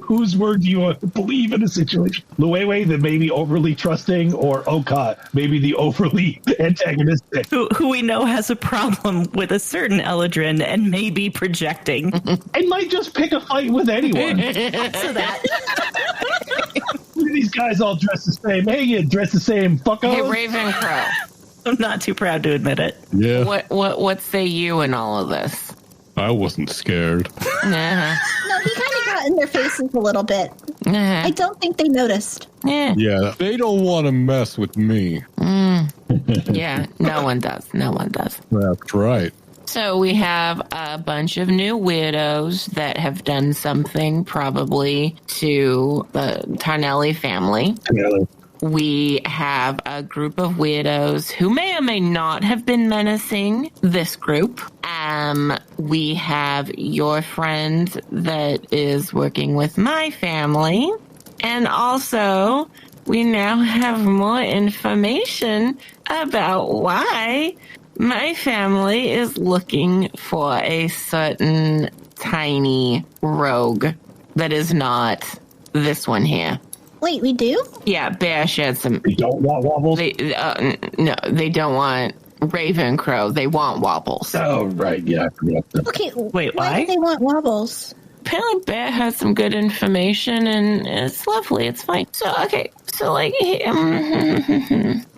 whose word do you believe in a situation? Luwewe, that may be overly trusting, or Okot, maybe the overly antagonistic. Who we know has a problem with a certain Eldrin and may be projecting. I might just pick a fight with anyone. So that. These guys all dress the same. Hey, you dress the same, fuckos. Hey, Ravencrow. I'm not too proud to admit it. Yeah, What say you in all of this? I wasn't scared. Uh-huh. No, he kind of got in their faces a little bit. Uh-huh. I don't think they noticed. Yeah. Yeah, they don't want to mess with me. Yeah, no one does. No one does. That's right. So we have a bunch of new weirdos that have done something probably to the Tarnelli family. Yeah. We have a group of weirdos who may or may not have been menacing this group. We have your friend that is working with my family. And also, we now have more information about why my family is looking for a certain tiny rogue that is not this one here. Wait, we do? Yeah, Bear shared some. You don't want wobbles? No, they don't want Ravencrow. They want Wobbles. Oh, right, yeah. Okay, Wait, why why? do they want wobbles? Apparently, Bear has some good information, and it's lovely. It's fine. So, okay, so like,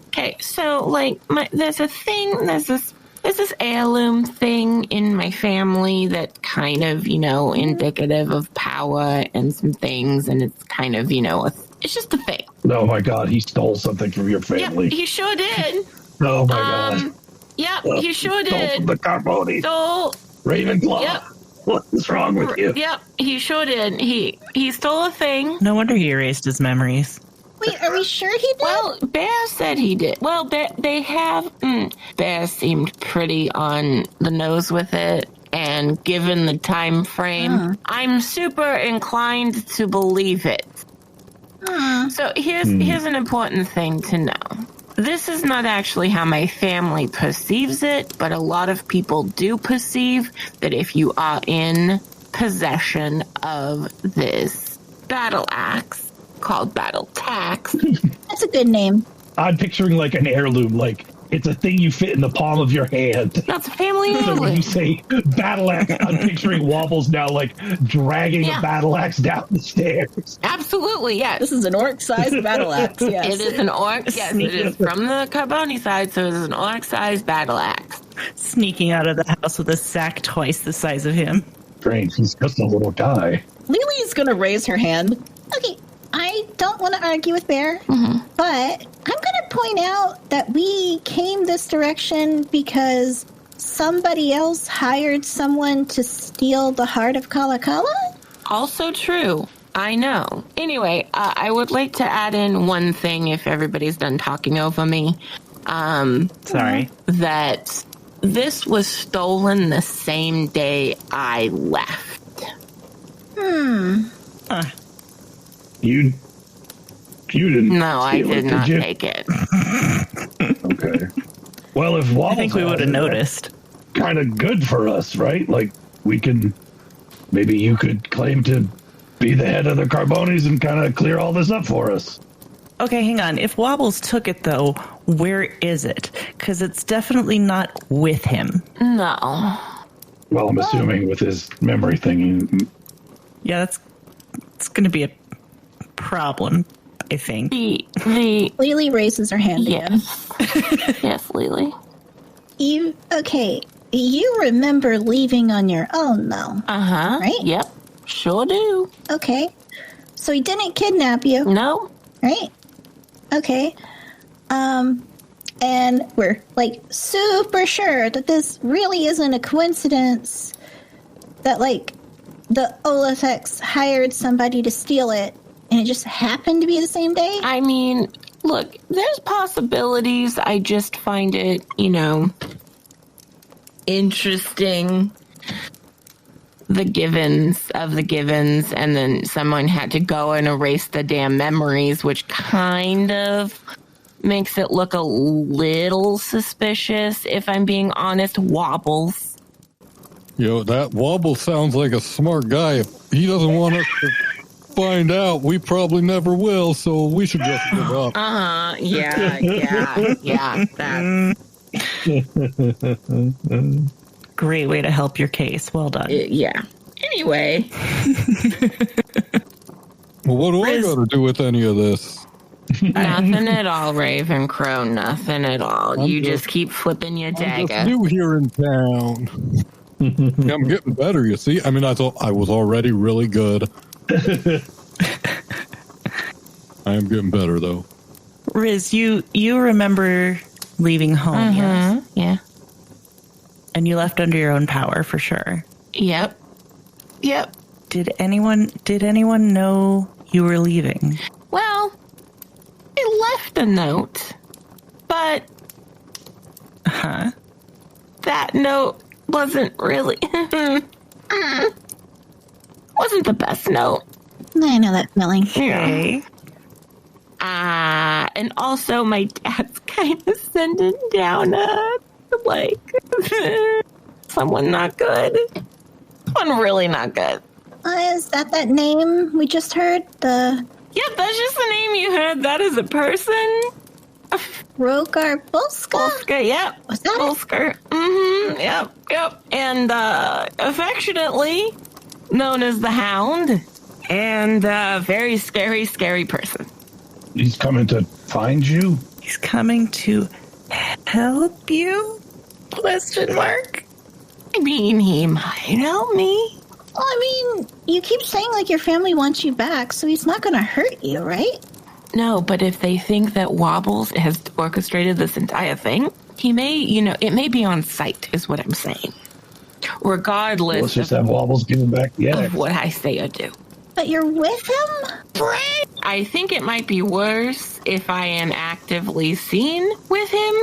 okay, so like, there's a thing. There's this heirloom thing in my family that kind of, indicative of power and some things, and it's kind of, it's just a thing. Oh my God, he stole something from your family. Yeah, he sure did. Oh my God. Yep, he sure Stole did. from the Carboni. Stole. Ravenclaw. Yep. What is wrong with you? Yep, he sure did. He stole a thing. No wonder he erased his memories. Wait, are we sure he did? Well, Bear said he did. Well, they have. Bear seemed pretty on the nose with it, and given the time frame, I'm super inclined to believe it. So here's an important thing to know. This is not actually how my family perceives it, but a lot of people do perceive that if you are in possession of this battle axe called Battle Tax. That's a good name. I'm picturing like an heirloom, like it's a thing you fit in the palm of your hand. That's a family So when heirloom. you say battle axe, I'm picturing Wobbles now like dragging a battle axe down the stairs. Absolutely, yes. this is an orc-sized battle axe. Yes. It is an orc. Yes, it is from the Carboni side, so it is an orc-sized battle axe. Sneaking out of the house with a sack twice the size of him. Strange, he's just a little guy. Lily's gonna raise her hand. Okay, I don't want to argue with Bear, but I'm going to point out that we came this direction because somebody else hired someone to steal the heart of Kala Kala? Also true. I know. Anyway, I would like to add in one thing if everybody's done talking over me. Sorry. That this was stolen the same day I left. You didn't. No, I steal did it, not you? take it. Okay. Well, if Wobbles I think we would have noticed. Kind of good for us, right? Like, we can... Maybe you could claim to be the head of the Carbonis and kind of clear all this up for us. Okay, hang on. If Wobbles took it, though, where is it? Because it's definitely not with him. No. Well, I'm assuming with his memory thing. Yeah, it's going to be a problem, I think. The Lily raises her hand again. Yes, Lily. Okay, you remember leaving on your own, though. Uh-huh. Right? Yep. Sure do. Okay. So he didn't kidnap you, No. right? Okay. And we're, like, super sure that this really isn't a coincidence that, like, the Olafex hired somebody to steal it, and it just happened to be the same day? I mean, look, there's possibilities. I just find it, interesting. The givens of the givens, and then someone had to go and erase the damn memories, which kind of makes it look a little suspicious, if I'm being honest. Wobbles. That Wobble sounds like a smart guy. If he doesn't want us to find out, we probably never will, so we should just give up. Yeah, that. Great way to help your case. Well done. Yeah. Anyway. Well, what do I got to do with any of this? Nothing at all, Ravencrow. Nothing at all. You just keep flipping your I'm dagger. just new here in town. I'm getting better, you see. I mean, I thought I was already really good. I am getting better, though. Rizz, you remember leaving home, yes? Yeah. And you left under your own power, for sure. Yep. Did anyone know you were leaving? Well, I left a note, but that note wasn't really wasn't the best note. I know that feeling. Okay. And also my dad's kind of sending down someone not good. Someone really not good. Is that name we just heard? Yep, that's just the name you heard. That is a person. Rogar Bulska? Bulska, yep. Was that Bulska? Mm-hmm, yep. And affectionately known as the Hound. And a very scary, scary person. He's coming to find you? He's coming to help you? Question mark. I mean, he might help me. Well, I mean, you keep saying like your family wants you back, so he's not going to hurt you, right? No, but if they think that Wobbles has orchestrated this entire thing, he may, it may be on site, is what I'm saying. Regardless Let's just have Wobbles give him back the of axe. what I say or do. But you're with him? I think it might be worse if I am actively seen with him.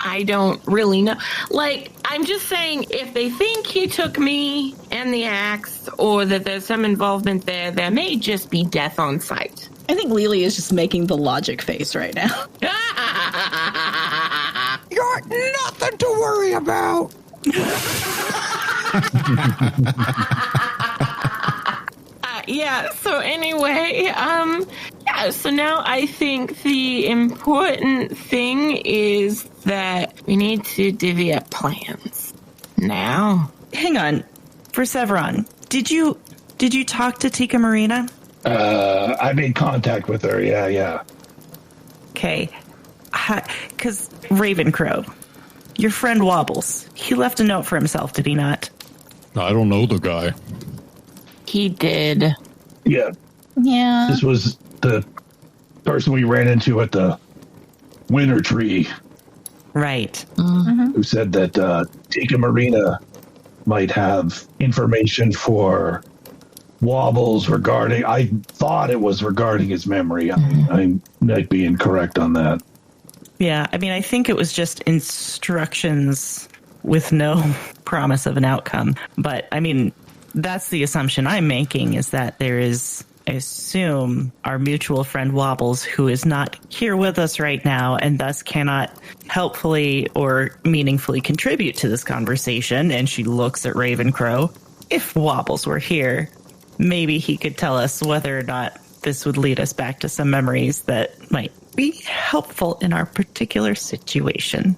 I don't really know. Like, I'm just saying, if they think he took me and the axe, or that there's some involvement there may just be death on sight. I think Lily is just making the logic face right now. You're nothing to worry about. Yeah, so anyway, so now I think the important thing is that we need to divvy up plans. Now. Hang on. Verceveron, did you talk to Tika Marina? I made contact with her, yeah. Okay. Because Ravencrow, your friend Wobbles, he left a note for himself, did he not? I don't know the guy. He did. Yeah. Yeah. This was the person we ran into at the Winter Tree, Right. who said that Tika Marina might have information for Wobbles regarding. I thought it was regarding his memory. I might be incorrect on that. Yeah, I mean, I think it was just instructions with no promise of an outcome. But, I mean, that's the assumption I'm making, is that there is, I assume, our mutual friend Wobbles, who is not here with us right now and thus cannot helpfully or meaningfully contribute to this conversation. And she looks at Ravencrow. If Wobbles were here, maybe he could tell us whether or not this would lead us back to some memories that might be helpful in our particular situation.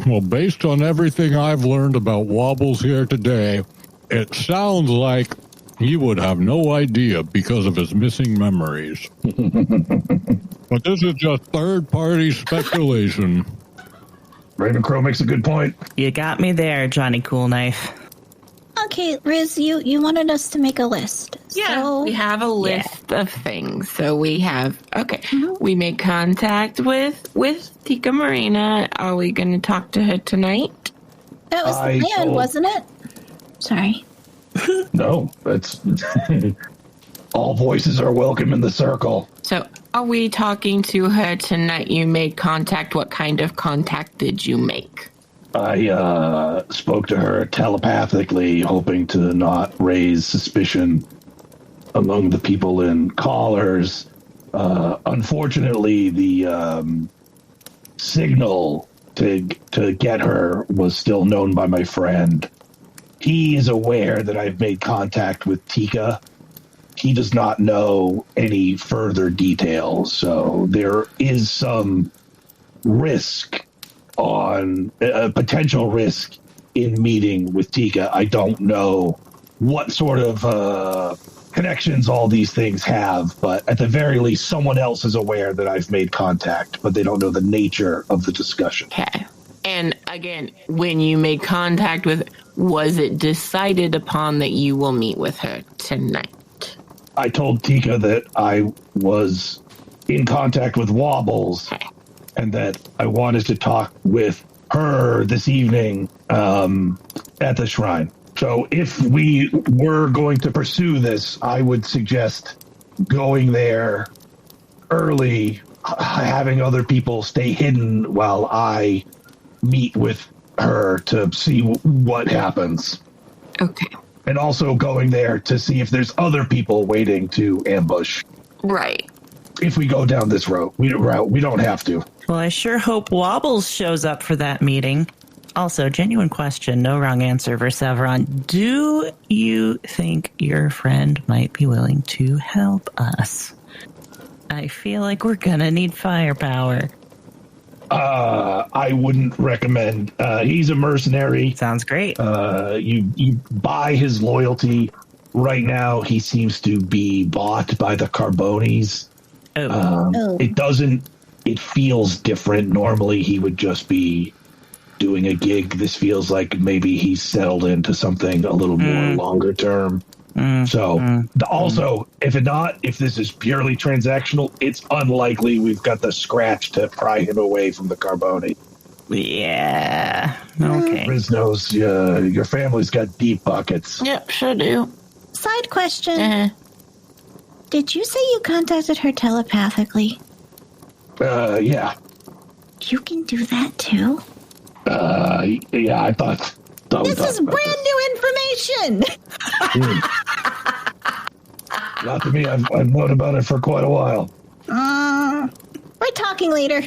Well, based on everything I've learned about Wobbles here today, it sounds like he would have no idea because of his missing memories. But this is just third-party speculation. Ravencrow makes a good point. You got me there, Johnny Cool Knife. Okay, Rizz, you wanted us to make a list. Yeah, So, we have a list of things. So we have, we made contact with Tika Marina. Are we going to talk to her tonight? that was the plan, wasn't it? Sorry. No, that's all voices are welcome in the circle. So are we talking to her tonight? You made contact. What kind of contact did you make? I spoke to her telepathically, hoping to not raise suspicion among the people in collars. Unfortunately, the signal to get her was still known by my friend. He is aware that I've made contact with Tika. He does not know any further details, so there is some risk on a potential risk in meeting with Tika. I don't know what sort of connections all these things have, but at the very least, someone else is aware that I've made contact, but they don't know the nature of the discussion. Okay. And again, when you made contact with, was it decided upon that you will meet with her tonight? I told Tika that I was in contact with Wobbles, and that I wanted to talk with her this evening at the shrine. So if we were going to pursue this, I would suggest going there early, having other people stay hidden while I meet with her to see what happens. Okay. And also going there to see if there's other people waiting to ambush. Right. If we go down this route, we don't have to. Well, I sure hope Wobbles shows up for that meeting. Also, genuine question, no wrong answer, Verceveron. Do you think your friend might be willing to help us? I feel like we're gonna need firepower. I wouldn't recommend. He's a mercenary. Sounds great. You buy his loyalty. Right now, he seems to be bought by the Carbonis. It feels different. Normally, he would just be doing a gig. This feels like maybe he's settled into something a little more longer term. Also, if this is purely transactional, it's unlikely we've got the scratch to pry him away from the Carboni. Yeah. Okay. Rizz knows your family's got deep pockets. Yep, sure do. Side question. Did you say you contacted her telepathically? Yeah. You can do that too? Yeah, I thought This is brand new information. Not to me. I've known about it for quite a while. We're talking later.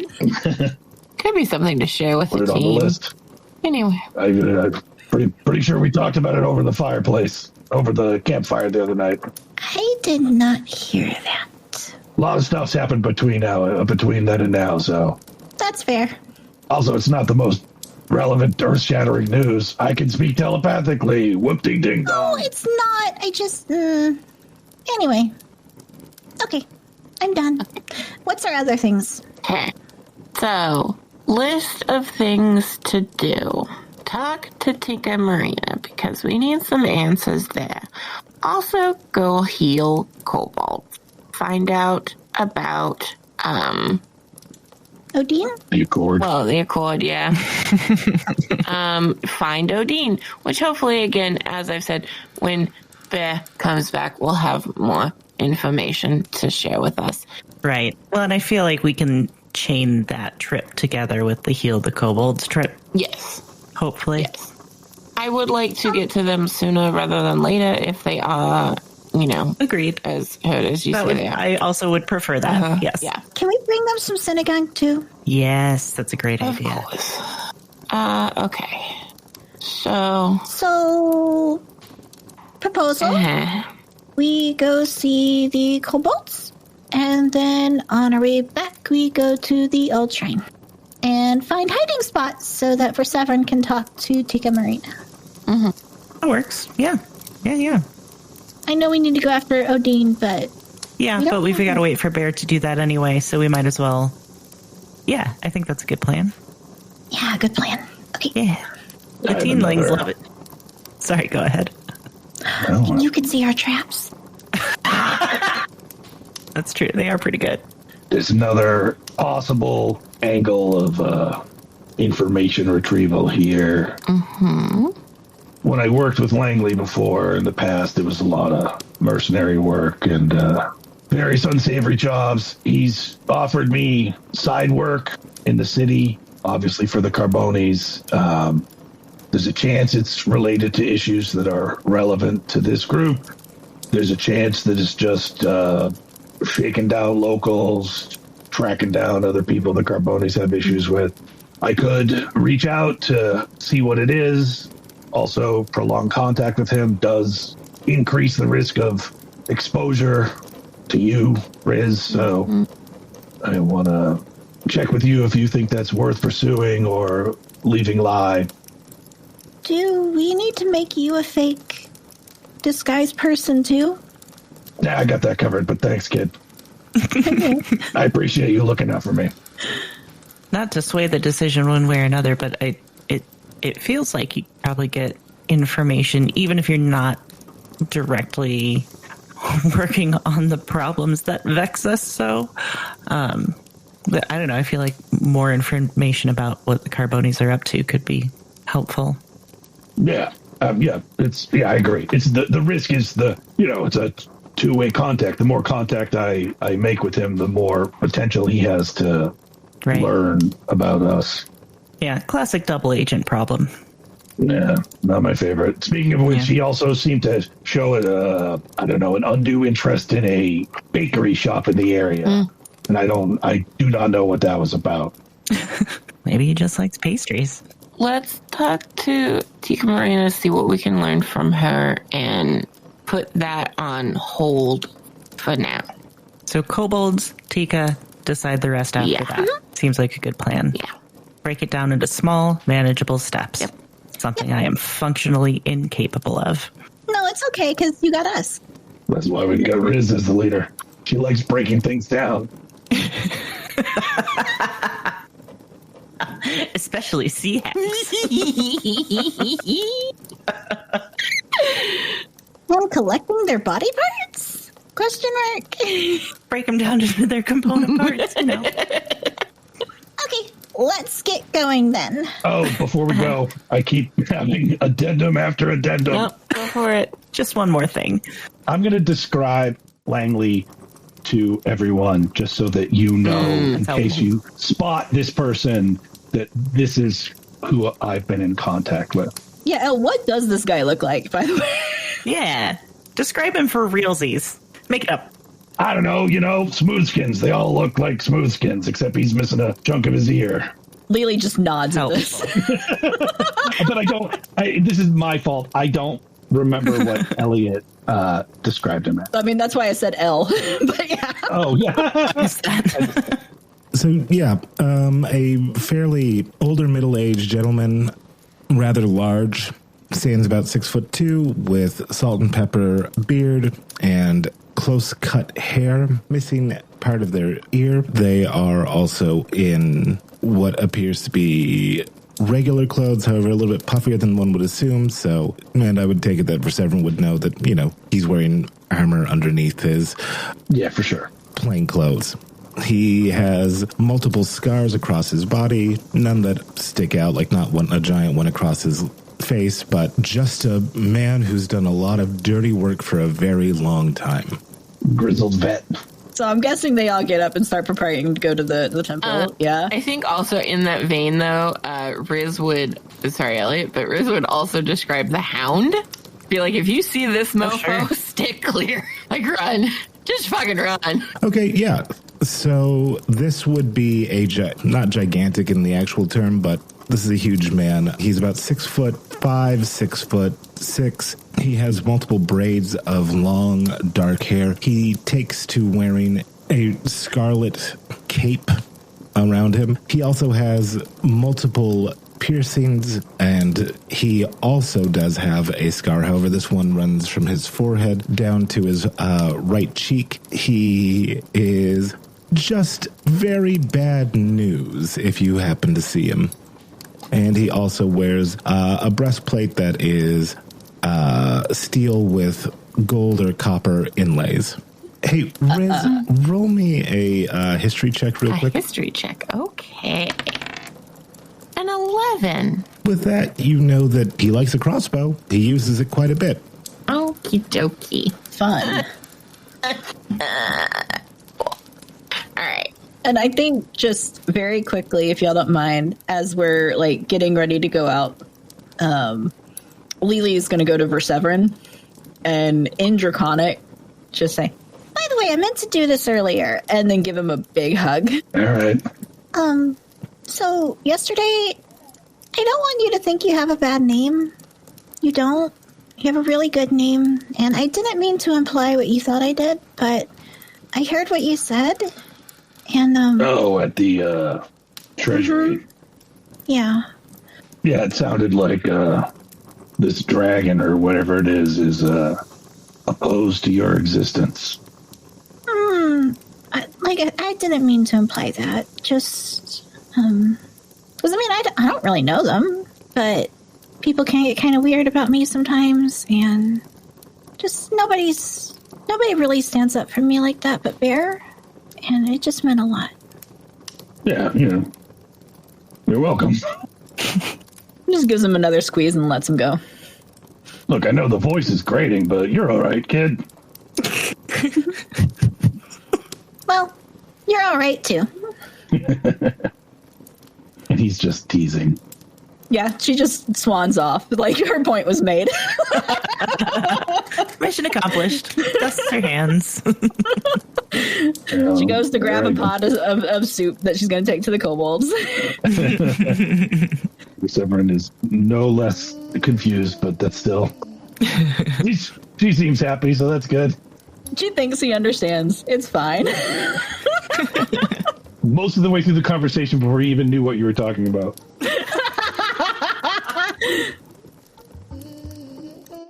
Could be something to share with Put the it on team. the list. Anyway. I'm pretty sure we talked about it over the fireplace, over the campfire the other night. I did not hear that. A lot of stuff's happened between then and now, so. That's fair. Also, it's not the most relevant, earth-shattering news. I can speak telepathically. Whoop-ding-ding. No, it's not. I just... Anyway. Okay. I'm done. What's our other things? Okay. So, list of things to do. Talk to Tika Marina because we need some answers there. Also, go heal Cobalt. Find out about Odin? The Accord. Well, the Accord, yeah. Find Odin, which hopefully, again, as I've said, when Bear comes back, we'll have more information to share with us. Right. Well, and I feel like we can chain that trip together with the Heal the Kobolds trip. Yes. Hopefully. Yes. I would like to get to them sooner rather than later if they are, Agreed. as hurt as you say they are. I also would prefer that. Yes. Yeah. Can we bring them some Senegang too? Yes, that's a great Of idea. course. Okay. So, Proposal. We go see the kobolds, and then on our way back, we go to the old shrine and find hiding spots so that Verceveron can talk to Tika Marina. That works. Yeah. Yeah. I know we need to go after Odin, but Yeah, We don't but we've have- got to wait for Bear to do that anyway, so we might as well. Yeah, I think that's a good plan. yeah, good plan. Okay, Yeah. The I have teenlings another- love it. Sorry, go ahead. you can see our traps. That's true. They are pretty good. There's another possible angle of information retrieval here. When I worked with Langley before in the past, it was a lot of mercenary work and various unsavory jobs. He's offered me side work in the city, obviously for the Carbonis. There's a chance it's related to issues that are relevant to this group. There's a chance that it's just shaking down locals, tracking down other people the Carbonis have issues with. I could reach out to see what it is. Also, prolonged contact with him does increase the risk of exposure to you, Rizz. So I want to check with you if you think that's worth pursuing or leaving lie. Do we need to make you a fake disguised person too? Yeah, I got that covered, but thanks, kid. I appreciate you looking out for me. Not to sway the decision one way or another, but it feels like you probably get information, even if you're not directly working on the problems that vex us. So, but I don't know. I feel like more information about what the Carbonis are up to could be helpful. Yeah, I agree. It's the risk is it's a two-way contact. The more contact I make with him, the more potential he has to learn about us. Yeah, classic double agent problem. Yeah, not my favorite. Speaking of which, he also seemed to show an undue interest in a bakery shop in the area. And I do not know what that was about. Maybe he just likes pastries. let's talk to Tika Marina, see what we can learn from her, and put that on hold for now. So kobolds, Tika, decide the rest after that. Seems like a good plan. Yeah. Break it down into small, manageable steps. Yep. Something I am functionally incapable of. No, it's okay, because you got us. That's why we got Rizz as the leader. She likes breaking things down. Especially sea hacks. And collecting their body parts? Question mark. Break them down into their component parts, you know. Okay, let's get going then. Oh, before we go, I keep having addendum after addendum. Nope, go for it. Just one more thing. I'm going to describe Langley to everyone just so that you know, in case you spot this person, that this is who I've been in contact with. Yeah, Elle, what does this guy look like, by the way? Yeah. Describe him for realsies. Make it up. I don't know, smoothskins. They all look like smoothskins, except he's missing a chunk of his ear. Lily just nods at this. But this is my fault. I don't remember what Elliot described him as. I mean, that's why I said Elle. But yeah. Oh, yeah. So, yeah, a fairly older middle-aged gentleman, rather large, stands about 6'2", with salt and pepper beard and close-cut hair, missing part of their ear. They are also in what appears to be regular clothes, however, a little bit puffier than one would assume. So, and I would take it that Verceveron would know that, he's wearing armor underneath his Yeah, for sure. plain clothes. He has multiple scars across his body, none that stick out, like not a giant one across his face, but just a man who's done a lot of dirty work for a very long time. Grizzled vet. So I'm guessing they all get up and start preparing to go to the temple. Yeah. I think also in that vein, though, Rizz would, sorry, Elliot, but Rizz would also describe the hound. Be like, if you see this mofo, stick clear. Like, run. Just fucking run. Okay, yeah. So this would be not gigantic in the actual term, but this is a huge man. He's about 6'5", 6'6". He has multiple braids of long, dark hair. He takes to wearing a scarlet cape around him. He also has multiple piercings, and he also does have a scar. However, this one runs from his forehead down to his right cheek. He is just very bad news if you happen to see him. And he also wears a breastplate that is steel with gold or copper inlays. Hey, Rizz, roll me a history check real quick. A history check. Okay. An 11. With that, you know that he likes a crossbow. He uses it quite a bit. Okie dokie. Fun. All right. And I think just very quickly, if y'all don't mind, as we're like getting ready to go out, Lily is going to go to Verceveron and in Draconic just say, By the way, I meant to do this earlier. and then give him a big hug. All right. So yesterday, I don't want you to think you have a bad name. You don't. You have a really good name. And I didn't mean to imply what you thought I did, but I heard what you said. And, At the treasury. Yeah. Yeah, it sounded like this dragon or whatever it is opposed to your existence. I didn't mean to imply that. Just, because I don't really know them, but people can get kind of weird about me sometimes, and just nobody really stands up for me like that but Bear, and it just meant a lot. Yeah, you're welcome. Just gives him another squeeze and lets him go. Look, I know the voice is grating, but you're all right, kid. Well, you're all right too. And he's just teasing. Yeah, she just swans off. Like, her point was made. Mission accomplished. Dusts her hands. She goes to grab a pot of soup that she's going to take to the kobolds. Verceveron is no less confused, but that's still... she seems happy, so that's good. She thinks he understands. It's fine. Most of the way through the conversation before he even knew what you were talking about.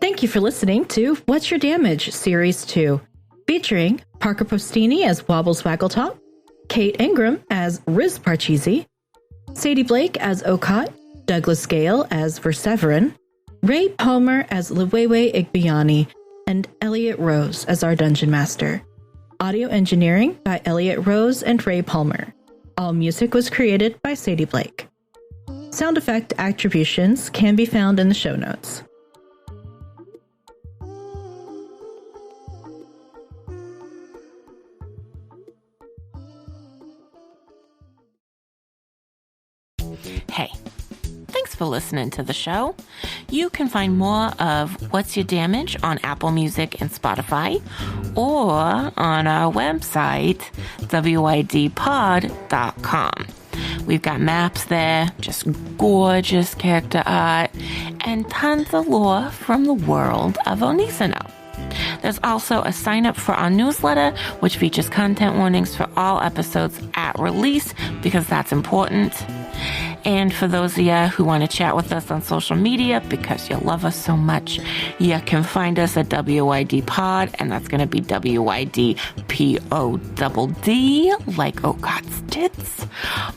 Thank you for listening to What's Your Damage Series 2, featuring Parker Postini as Wobbles Waggletop, Kate Ingram as Rizz Parcheesi, Sadie Blake as Okot, Douglas Gale as Verceveron, Ray Palmer as Lewewe Igbiani, and Elliot Rose as our Dungeon Master. Audio engineering by Elliot Rose and Ray Palmer. All music was created by Sadie Blake. Sound effect attributions can be found in the show notes. Hey, thanks for listening to the show. You can find more of What's Your Damage on Apple Music and Spotify, or on our website, WYDpod.com. We've got maps there, just gorgeous character art, and tons of lore from the world of Onisano. There's also a sign up for our newsletter, which features content warnings for all episodes at release, because that's important. And for those of you who want to chat with us on social media because you love us so much, you can find us at WYD Pod, and that's going to be WYD PODD, like Okot's tits,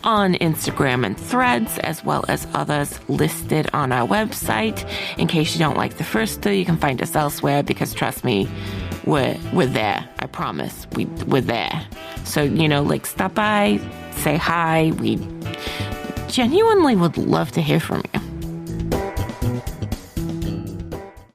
on Instagram and Threads, as well as others listed on our website. In case you don't like the first two, you can find us elsewhere, because trust me, we're there. I promise. We're there. So, like, stop by, say hi. We genuinely would love to hear from you.